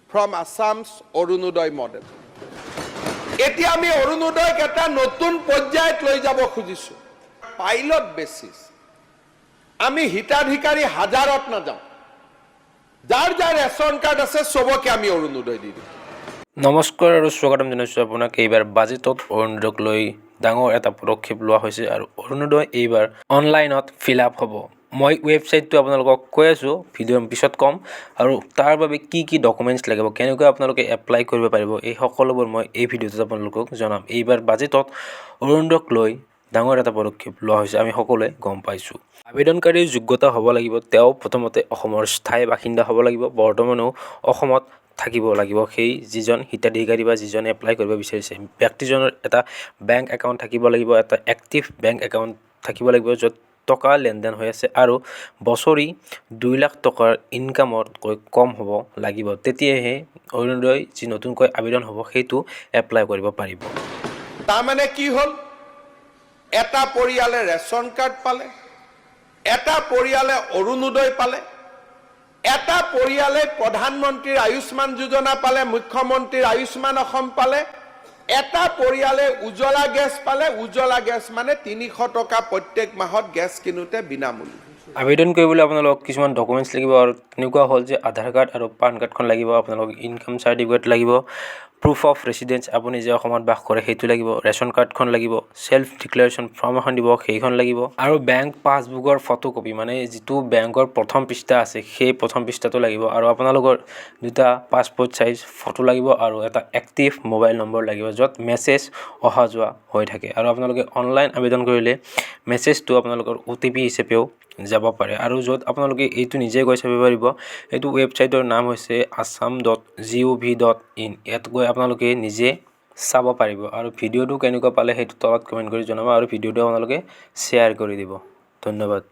from Assam's Orunodoi model. এতিয়া আমি অৰুণোদয়ক এটা নতুন পৰ্যায়ত লৈ যাব খুজিছো পাইলট বেসিস আমি হিতাধিকাৰী হাজাৰত নাযাওঁ যাৰ যাৰ ৰেশন কাৰ্ড আছে সবকে আমি অৰুণোদয় দি দিম নমস্কাৰ আৰু স্বাগতম জনাইছো আপোনাক এইবাৰ বাজেটত অৰুণোদয়ক লৈ ডাঙৰ এটা পদক্ষেপ লোৱা হৈছে আৰু অৰুণোদয় এইবাৰ অনলাইনত ফিল আপ হ'ব মই ওয়েবসাইটটো আপোনালোকক কৈ আছো ভিডিঅ'ৰ পিছত কম আৰু তাৰ বাবে কি ডকুমেন্টছ লাগিব কেনেকৈ আপোনালোকে এপ্লাই কৰিব পাৰিব এই সকলোবোৰ মই এই ভিডিঅ'টোত আপোনালোকক জনাম এইবাৰ বাজেটত অৰুণোদয়ক লৈ ডাঙৰ এটা পদক্ষেপ লোৱা হৈছে আমি সকলোৱে গম পাইছো আবেদনকাৰীৰ যোগ্যতা হ'ব লাগিব তেওঁ প্ৰথমতে অসমৰ স্থায়ী বাসিন্দা হ'ব লাগিব বৰ্তমানেও অসমত থাকিব লাগিব সেই যিজন হিতাধিকাৰী বা যিজন এপ্লাই কৰিব বিচাৰিছে ব্যক্তিজনৰ এটা বেংক একাউণ্ট থাকিব লাগিব এটা এক্টিভ বেংক একাউণ্ট থাকিব লাগিব য'ত টকা লেনদেন হৈ আছে আৰু বছৰি 2 লাখ টকাৰ ইনকামতকৈ কম হ'ব লাগিব তেতিয়াহে অৰুণোদয় যি নতুনকৈ আবেদন হ'ব সেইটো এপ্লাই কৰিব পাৰিব তাৰ মানে কি হ'ল এটা পৰিয়ালে ৰেশন কাৰ্ড পালে এটা পৰিয়ালে অৰুণোদয় পালে এটা পৰিয়ালে প্ৰধানমন্ত্ৰীৰ আয়ুষ্মান যোজনা পালে মুখ্যমন্ত্ৰীৰ আয়ুষ্মান অসম পালে এটা পৰিয়ালে উজ্জ্বলা গেছ পালে উজ্জ্বলা গেছ মানে 300 টকা প্ৰত্যেক মাহত গেছ কিনুতে বিনামূল্য আবেদন কৰিবলৈ আপোনালোক কিছুমান ডকুমেন্টছ লাগিব আৰু তেনেকুৱা হ'ল যে আধাৰ কাৰ্ড আৰু পান কাৰ্ডখন লাগিব আপোনালোক ইনকাম সাৰ্টিফিকেট লাগিব proof of residence আপুনি যে অসমত বাস কৰে সেইটো লাগিব ৰেশন কাৰ্ডখন লাগিব সেলফ ডিক্লাৰেশন ফৰ্ম এখন দিব সেইখন লাগিব আৰু বেংক পাছবুকৰ ফটোকপি মানে যেটো বেংকৰ প্ৰথম পৃষ্ঠা আছে সেই প্ৰথম পৃষ্ঠাটো লাগিব আৰু আপোনালোকৰ দুটা পাসপোৰ্ট সাইজ ফটো লাগিব আৰু এটা এক্টিভ মোবাইল নম্বৰ লাগিব য'ত মেছেজ অহা যোৱা হৈ থাকে আৰু আপোনালোকে অনলাইন আবেদন কৰিলে মেছেজটো আপোনালোকৰ OTP হিচাপেও যাব পাৰে আৰু য'ত আপোনালোকে এইটো নিজে গৈ চাব পাৰিব এইটো ওয়েবসাইটৰ নাম হৈছে assam.gov.in ইয়াত গৈ আপোনালোকে নিজে চাব পাৰিব আৰু ভিডিঅ'টো কেনেকুৱা পালে সেইটো তলত কমেন্ট কৰি জনাব আৰু ভিডিঅ'টো আপোনালোকে শেয়াৰ কৰি দিব ধন্যবাদ